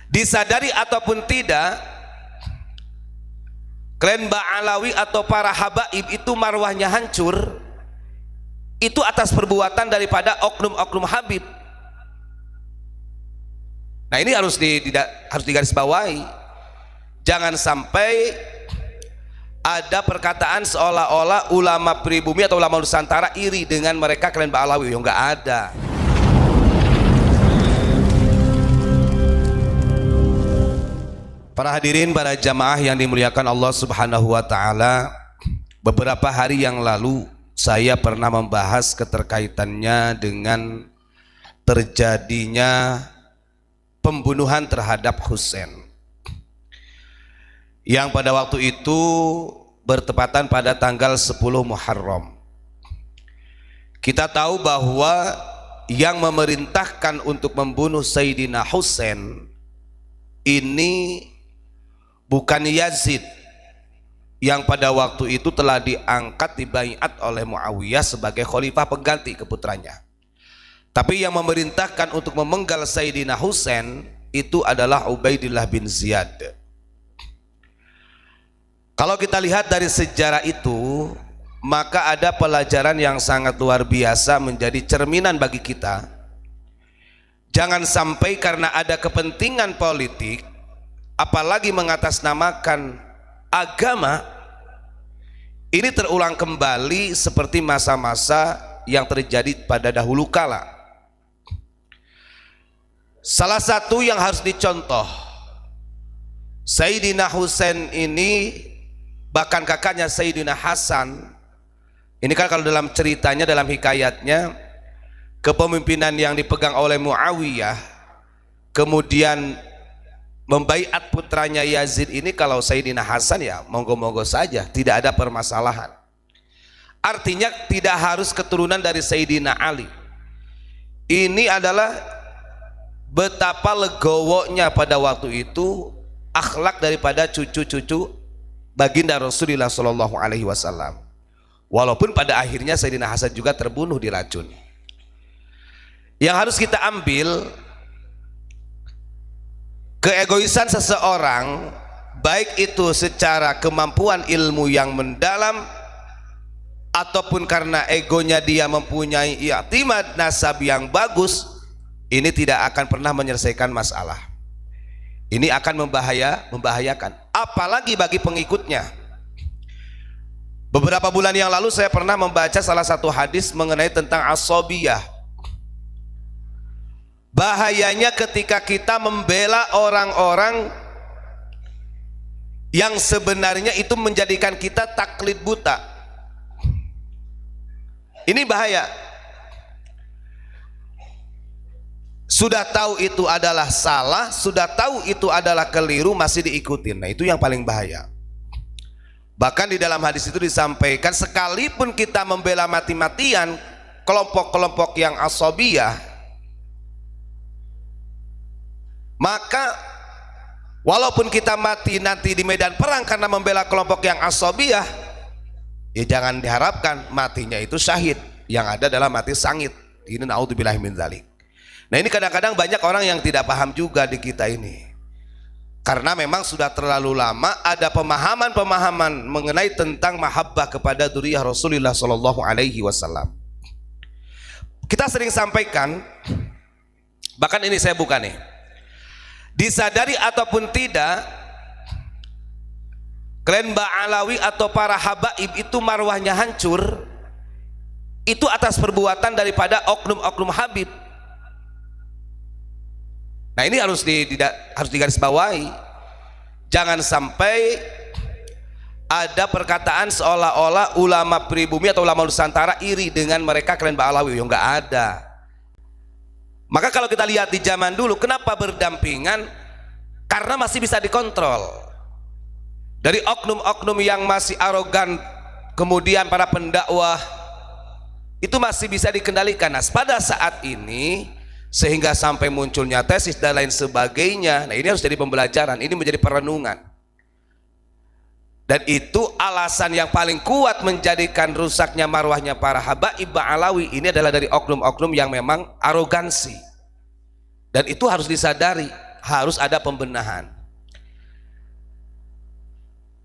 Disadari ataupun tidak, klan Ba'alawi atau para habaib itu marwahnya hancur, itu atas perbuatan daripada oknum-oknum Habib. Nah ini harus digarisbawahi. Jangan sampai ada perkataan seolah-olah ulama pribumi atau ulama Nusantara iri dengan mereka klan Ba'alawi. Yang nggak ada. Para hadirin, para jamaah yang dimuliakan Allah Subhanahu wa Ta'ala, beberapa hari yang lalu saya pernah membahas keterkaitannya dengan terjadinya pembunuhan terhadap Husain, yang pada waktu itu bertepatan pada tanggal 10 Muharram. Kita tahu bahwa yang memerintahkan untuk membunuh Sayyidina Husain ini bukan Yazid yang pada waktu itu telah diangkat dibaiat oleh Muawiyah sebagai khalifah pengganti keputranya, tapi yang memerintahkan untuk memenggal Sayyidina Husain itu adalah Ubaidillah bin Ziyad. Kalau kita lihat dari sejarah itu, maka ada pelajaran yang sangat luar biasa menjadi cerminan bagi kita. Jangan sampai karena ada kepentingan politik, apalagi mengatasnamakan agama, ini terulang kembali seperti masa-masa yang terjadi pada dahulu kala. Salah satu yang harus dicontoh, Sayyidina Husain ini, bahkan kakaknya Sayyidina Hasan, ini kan kalau dalam ceritanya, dalam hikayatnya, kepemimpinan yang dipegang oleh Muawiyah, kemudian membaiat putranya Yazid ini. Kalau Sayyidina Hasan ya monggo-monggo saja, tidak ada permasalahan. Artinya tidak harus keturunan dari Sayyidina Ali. Ini adalah betapa legowonya pada waktu itu akhlak daripada cucu-cucu baginda Rasulullah Shallallahu Alaihi Wasallam. Walaupun pada akhirnya Sayyidina Hasan juga terbunuh diracun. Yang harus kita ambil, keegoisan seseorang, baik itu secara kemampuan ilmu yang mendalam ataupun karena egonya dia mempunyai i'timad nasab yang bagus, ini tidak akan pernah menyelesaikan masalah. Ini akan membahayakan, apalagi bagi pengikutnya. Beberapa bulan yang lalu saya pernah membaca salah satu hadis mengenai tentang asobiyah. Bahayanya ketika kita membela orang-orang yang sebenarnya itu menjadikan kita taklid buta. Ini bahaya. Sudah tahu itu adalah salah, sudah tahu itu adalah keliru, masih diikutin. Nah itu yang paling bahaya. Bahkan di dalam hadis itu disampaikan, sekalipun kita membela mati-matian kelompok-kelompok yang asobiyah, maka walaupun kita mati nanti di medan perang karena membela kelompok yang asobiyah, ya jangan diharapkan matinya itu syahid, yang ada adalah mati sangit. Ini naudzubillahi min dzalik. Nah ini kadang-kadang banyak orang yang tidak paham juga di kita ini, karena memang sudah terlalu lama ada pemahaman-pemahaman mengenai tentang mahabbah kepada dzurriyyah Rasulullah Shallallahu Alaihi Wasallam. Kita sering sampaikan, bahkan ini saya buka nih, disadari ataupun tidak, klan Ba'alawi atau para habaib itu marwahnya hancur, itu atas perbuatan daripada oknum-oknum Habib. Nah ini harus digarisbawahi. Jangan sampai ada perkataan seolah-olah ulama pribumi atau ulama Nusantara iri dengan mereka klan Ba'alawi. Yang nggak ada. Maka kalau kita lihat di zaman dulu, kenapa berdampingan? Karena masih bisa dikontrol. Dari oknum-oknum yang masih arogan, kemudian para pendakwah, itu masih bisa dikendalikan. Nah pada saat ini, sehingga sampai munculnya tesis dan lain sebagainya, nah ini harus jadi pembelajaran, ini menjadi perenungan. Dan itu alasan yang paling kuat menjadikan rusaknya marwahnya para habaib Ba'alawi ini adalah dari oknum-oknum yang memang arogansi. Dan itu harus disadari. harus ada pembenahan.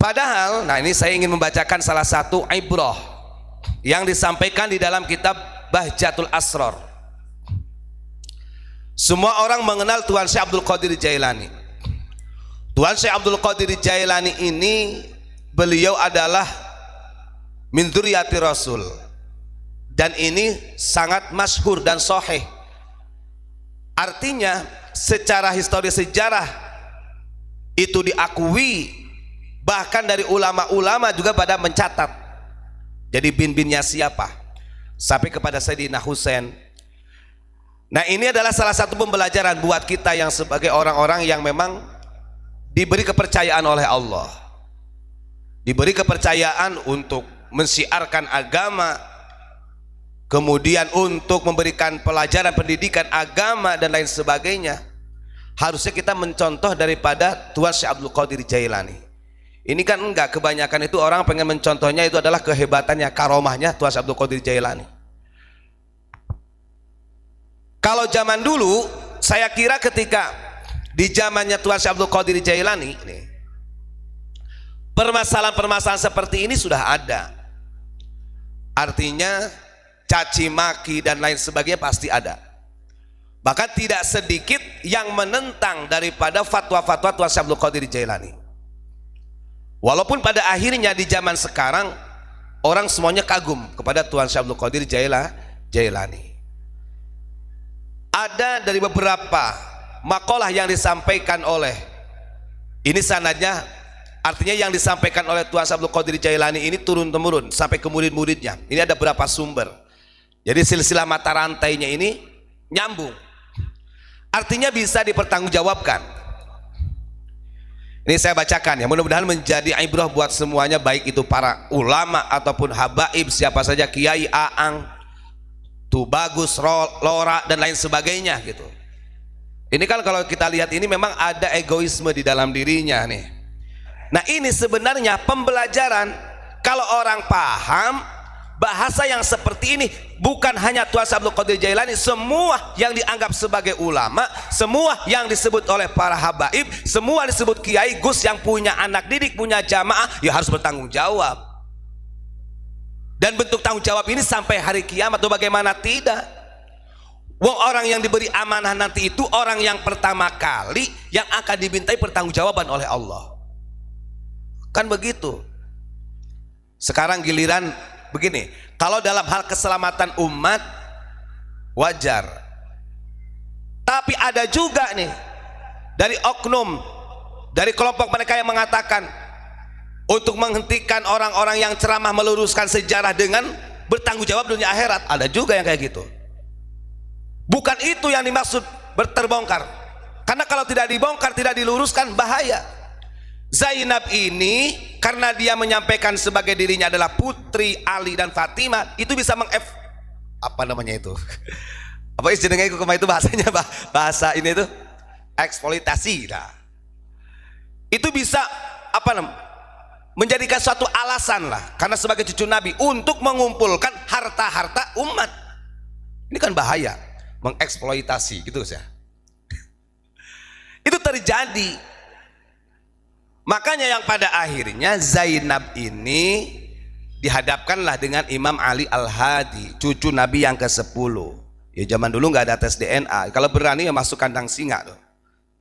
Padahal, nah ini saya ingin membacakan salah satu ibrah yang disampaikan di dalam kitab Bahjatul Asrar. Semua orang mengenal Tuan Syekh Abdul Qadir Jailani. Tuan Syekh Abdul Qadir Jailani ini beliau adalah min dzurriyyati Rasul, dan ini sangat masyhur dan sahih. Artinya secara histori sejarah itu diakui, bahkan dari ulama-ulama juga pada mencatat. Jadi bin-binnya siapa sampai kepada Sayyidina Husain. Nah ini adalah salah satu pembelajaran buat kita yang sebagai orang-orang yang memang diberi kepercayaan oleh Allah, diberi kepercayaan untuk mensiarkan agama, kemudian untuk memberikan pelajaran pendidikan agama dan lain sebagainya. Harusnya kita mencontoh daripada Tuan Syekh Abdul Qadir Jailani. Ini kan enggak, kebanyakan itu orang pengen mencontohnya itu adalah kehebatannya, karomahnya Tuan Syekh Abdul Qadir Jailani. Kalau zaman dulu, saya kira ketika di zamannya Tuan Syekh Abdul Qadir Jailani, permasalahan-permasalahan seperti ini sudah ada. Artinya caci maki dan lain sebagainya pasti ada. Bahkan tidak sedikit yang menentang daripada fatwa-fatwa Tuan Syekh Abdul Qadir Jailani. Walaupun pada akhirnya di zaman sekarang orang semuanya kagum kepada Tuan Syekh Abdul Qadir Jailani. Ada dari beberapa makalah yang disampaikan oleh, ini sanadnya, artinya yang disampaikan oleh Tuan Syekh Abdul Qadir Jailani ini turun-temurun sampai ke murid-muridnya. Ini ada berapa sumber. Jadi silsilah mata rantainya ini nyambung. Artinya bisa dipertanggungjawabkan. Ini saya bacakan ya, mudah-mudahan menjadi ibrah buat semuanya, baik itu para ulama ataupun habaib, siapa saja, kiai, aang, tuh bagus, lora dan lain sebagainya gitu. Ini kan kalau kita lihat ini memang ada egoisme di dalam dirinya nih. Nah ini sebenarnya pembelajaran. Kalau orang paham bahasa yang seperti ini, bukan hanya Tuan Syekh Abdul Qadir Jailani, semua yang dianggap sebagai ulama, semua yang disebut oleh para habaib, semua disebut kiai, gus yang punya anak didik, punya jamaah, ya harus bertanggung jawab. Dan bentuk tanggung jawab ini sampai hari kiamat atau bagaimana tidak? Wong orang yang diberi amanah nanti itu orang yang pertama kali yang akan dimintai pertanggungjawaban oleh Allah. Kan begitu. Sekarang giliran begini, kalau dalam hal keselamatan umat wajar, tapi ada juga nih dari oknum, dari kelompok mereka yang mengatakan untuk menghentikan orang-orang yang ceramah meluruskan sejarah dengan bertanggung jawab dunia akhirat. Ada juga yang kayak gitu. Bukan itu yang dimaksud terbongkar, karena kalau tidak dibongkar, tidak diluruskan, bahaya. Zainab ini karena dia menyampaikan sebagai dirinya adalah putri Ali dan Fatimah, itu bisa apa namanya itu? Apa istilahnya itu bahasanya, bahasa ini itu eksploitasi. Nah, itu bisa apa namanya? Menjadikan suatu alasan lah, karena sebagai cucu Nabi untuk mengumpulkan harta-harta umat. Ini kan bahaya, mengeksploitasi gitu ya. Itu terjadi. Makanya yang pada akhirnya Zainab ini dihadapkanlah dengan Imam Ali Al-Hadi, cucu Nabi yang ke-10. Ya zaman dulu nggak ada tes DNA, kalau berani ya masuk kandang singa tuh.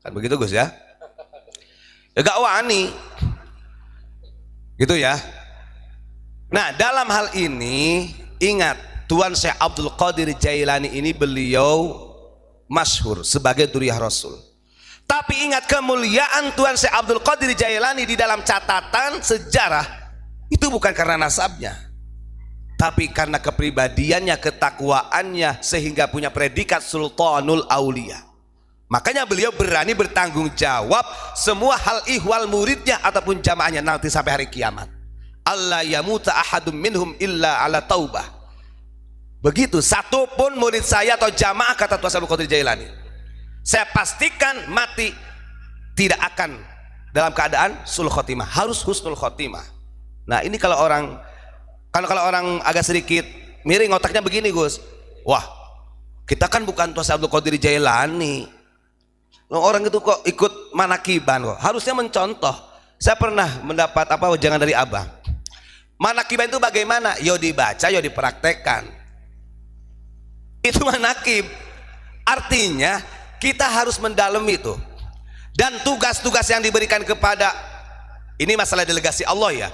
Kan begitu Gus ya? Ya gak wani. Gitu ya. Nah, dalam hal ini ingat, Tuan Syekh Abdul Qadir Jailani ini beliau masyhur sebagai dzurriyyah Rasul. Tapi ingat, kemuliaan Tuan Syekh Abdul Qadir Jailani di dalam catatan sejarah itu bukan karena nasabnya, tapi karena kepribadiannya, ketakwaannya, sehingga punya predikat Sultanul Aulia. Makanya beliau berani bertanggung jawab semua hal ihwal muridnya ataupun jamaahnya nanti sampai hari kiamat. Allah yamuta ahadum minhum illa ala taubah. Begitu, satupun murid saya atau jamaah, kata Tuan Syekh Abdul Qadir Jailani, saya pastikan mati tidak akan dalam keadaan sul khotimah, harus husnul khotimah. Nah ini kalau orang agak sedikit miring otaknya begini Gus, wah kita kan bukan Tuan Syekh Abdul Qadir Jailani, Orang itu kok ikut manakiban kok. Harusnya mencontoh. Saya pernah mendapat jangan dari abang. Manakiban itu bagaimana? Yo dibaca, yo dipraktekkan. Itu manakib. Artinya kita harus mendalami itu. Dan tugas-tugas yang diberikan kepada, ini masalah delegasi Allah ya,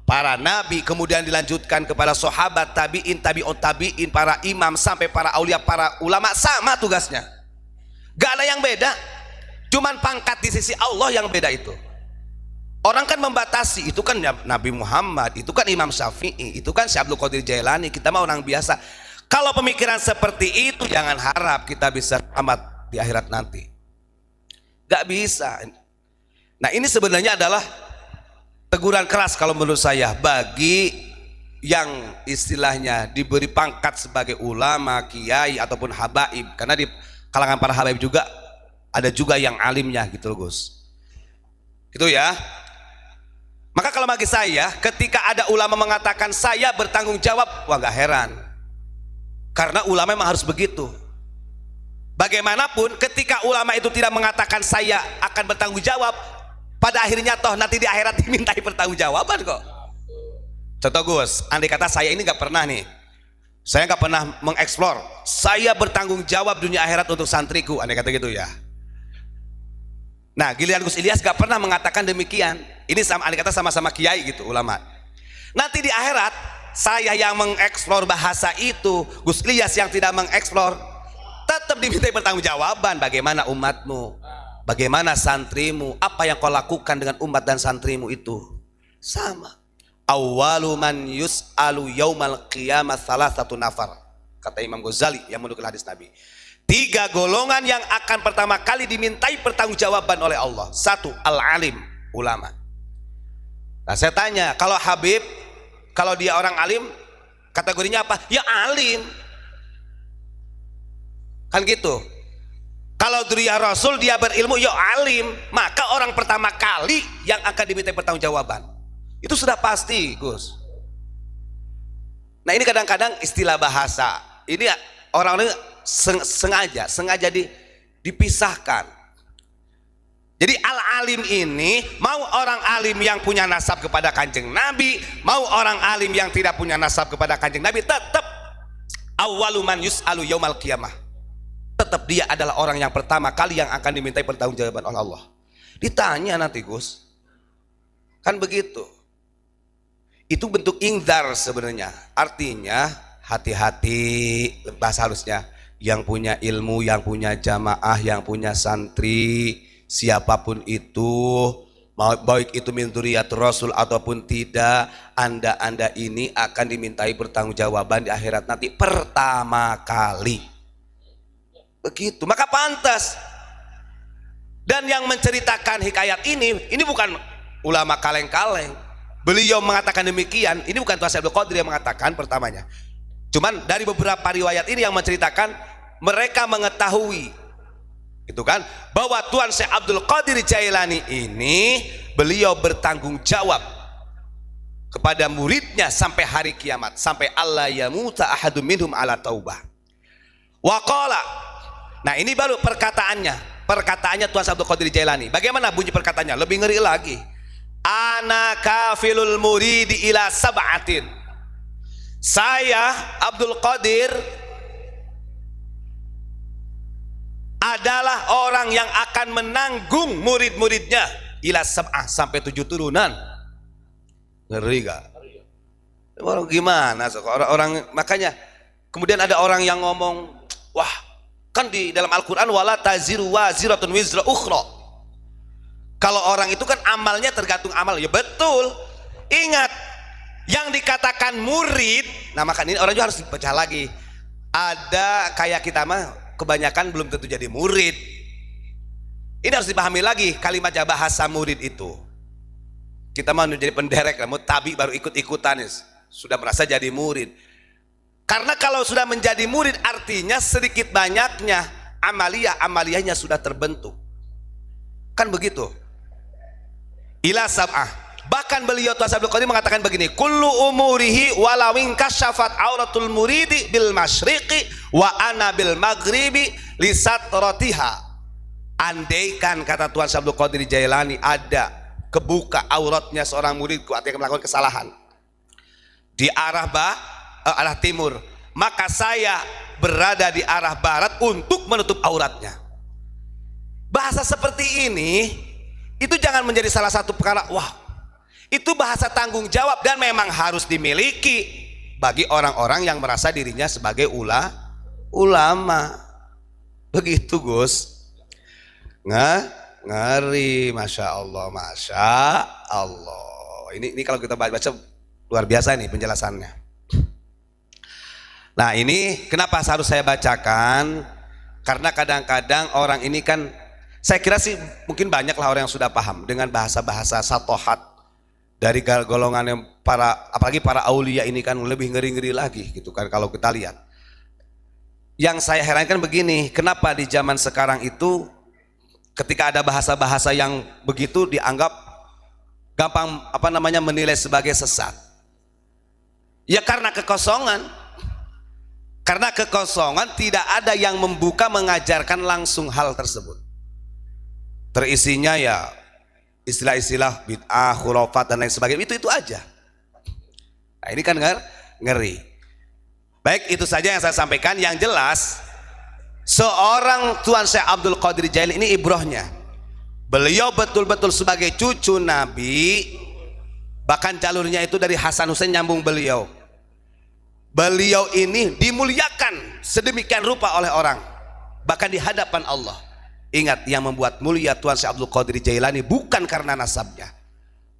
para nabi, kemudian dilanjutkan kepada sahabat, tabi'in, tabi'ut tabi'in, para imam, sampai para aulia, para ulama, sama tugasnya. Gak ada yang beda, cuman pangkat di sisi Allah yang beda itu. Orang kan membatasi, itu kan Nabi Muhammad, itu kan Imam Syafi'i, itu kan Syekh Abdul Qadir Jailani, kita mah orang biasa. Kalau pemikiran seperti itu, jangan harap kita bisa selamat di akhirat nanti. Gak bisa. Nah, ini sebenarnya adalah teguran keras kalau menurut saya bagi yang istilahnya diberi pangkat sebagai ulama, kiai ataupun habaib, karena di kalangan para habaib juga ada juga yang alimnya gitu loh Gus, gitu ya. Maka kalau bagi saya, ketika ada ulama mengatakan saya bertanggung jawab, wah gak heran, karena ulama memang harus begitu. Bagaimanapun ketika ulama itu tidak mengatakan saya akan bertanggung jawab, pada akhirnya toh nanti di akhirat dimintai pertanggungjawaban kok. Contoh Gus, andai kata saya ini nggak pernah nih, saya nggak pernah mengeksplor, saya bertanggung jawab dunia akhirat untuk santriku, andai kata gitu ya. Nah, giliran Gus Ilyas nggak pernah mengatakan demikian. Ini sama, andai kata sama-sama kiai gitu ulama. Nanti di akhirat saya yang mengeksplor bahasa itu, Gus Ilyas yang tidak mengeksplor, tetap dimintai pertanggungjawaban. Bagaimana umatmu, bagaimana santrimu, apa yang kau lakukan dengan umat dan santrimu itu sama. Awwalu man yus'alu yaumal qiyamah salasatu nafar, kata Imam Ghazali yang menukil hadis Nabi. 3 golongan yang akan pertama kali dimintai pertanggungjawaban oleh Allah. 1, al-alim, ulama. Nah, saya tanya, kalau Habib, kalau dia orang alim, kategorinya apa? Ya alim, kan gitu. Kalau dzurriyyah Rasul dia berilmu, ya alim, maka orang pertama kali yang akan dimintai pertanggungjawaban. Itu sudah pasti, Gus. Nah, ini kadang-kadang istilah bahasa ini orang-orang sengaja dipisahkan. Jadi al-alim ini mau orang alim yang punya nasab kepada Kanjeng Nabi, mau orang alim yang tidak punya nasab kepada Kanjeng Nabi, tetap awwalu man yus'alu yaumal qiyamah. Tetap dia adalah orang yang pertama kali yang akan dimintai pertanggungjawaban oleh Allah. Ditanya nanti Gus, kan begitu. Itu bentuk ingzar sebenarnya. Artinya hati-hati, bahasa halusnya, yang punya ilmu, yang punya jamaah, yang punya santri, siapapun itu, baik itu min dzurriyyatir Rasul ataupun tidak, anda ini akan dimintai pertanggungjawaban di akhirat nanti pertama kali. Begitu, maka pantas. Dan yang menceritakan hikayat ini bukan ulama kaleng-kaleng. Beliau mengatakan demikian, ini bukan Tuan Syekh Abdul Qadir yang mengatakan pertamanya. Cuman dari beberapa riwayat ini yang menceritakan, mereka mengetahui itu kan, bahwa Tuan Syekh Abdul Qadir Jailani ini beliau bertanggung jawab kepada muridnya sampai hari kiamat, sampai Allah yamuta ahadum minhum ala taubah. Waqala. Nah, ini baru perkataannya Tuan Syekh Abdul Qadir Jailani. Bagaimana bunyi perkataannya? Lebih ngeri lagi. Ana kafilul muridi ila sab'atin. Saya Abdul Qadir adalah orang yang akan menanggung murid-muridnya ila sab'ah, sampai 7 turunan. Ngeri gak? Orang gimana? Orang makanya kemudian ada orang yang ngomong, wah, kan di dalam Al-Quran wala taziru waziratun wizra ukhra. Kalau orang itu kan amalnya tergantung amal. Ya betul. Ingat, yang dikatakan murid, nah makanya ini orang juga harus baca lagi. Ada kayak kita mah kebanyakan belum tentu jadi murid. Ini harus dipahami lagi kalimat bahasa murid itu. Kita mau jadi penderek, mau tabi baru ikut-ikutan, sudah merasa jadi murid. Karena kalau sudah menjadi murid artinya sedikit banyaknya amaliyahnya sudah terbentuk. Kan begitu. Ila sab'ah. Bahkan beliau Tuan Syekh Abdul Qadir mengatakan begini, kullu umurihi walawin kasyafat auratul muridi bil masyriqi wa ana bil maghribi lisatratiha. andaikan kata Tuan Syekh Abdul Qadir Jailani ada kebuka auratnya seorang muridku artinya melakukan kesalahan di arah arah timur, maka saya berada di arah barat untuk menutup auratnya. Bahasa seperti ini itu jangan menjadi salah satu perkara wah, itu bahasa tanggung jawab dan memang harus dimiliki bagi orang-orang yang merasa dirinya sebagai ulama. Begitu Gus. Ngeri, masya Allah, masya Allah. Ini kalau kita baca luar biasa nih penjelasannya. Nah ini kenapa harus saya bacakan? Karena kadang-kadang orang ini kan, saya kira sih mungkin banyaklah orang yang sudah paham dengan bahasa-bahasa satohat dari golongan yang apalagi para aulia ini kan lebih ngeri-ngeri lagi gitu kan kalau kita lihat. Yang saya herankan begini, kenapa di zaman sekarang itu ketika ada bahasa-bahasa yang begitu dianggap gampang menilai sebagai sesat? Ya karena kekosongan. Karena kekosongan, tidak ada yang membuka mengajarkan langsung hal tersebut. Terisinya ya istilah-istilah bid'ah, khurafat dan lain sebagainya, itu aja. Nah, ini kan ngeri. Baik, itu saja yang saya sampaikan. Yang jelas seorang Tuan Syekh Abdul Qadir Jailani ini ibrohnya, beliau betul-betul sebagai cucu Nabi, bahkan jalurnya itu dari Hasan Hussein nyambung beliau. Beliau ini dimuliakan sedemikian rupa oleh orang, bahkan di hadapan Allah. Ingat, yang membuat mulia Tuan Syekh Abdul Qadir Jailani bukan karena nasabnya,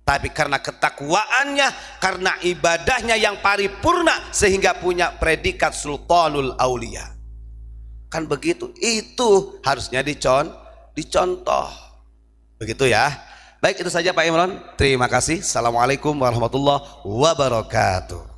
tapi karena ketakwaannya, karena ibadahnya yang paripurna sehingga punya predikat Sultanul Aulia. Kan begitu, itu harusnya dicontoh. Begitu ya. Baik, itu saja Pak Imron. Terima kasih. Assalamualaikum warahmatullahi wabarakatuh.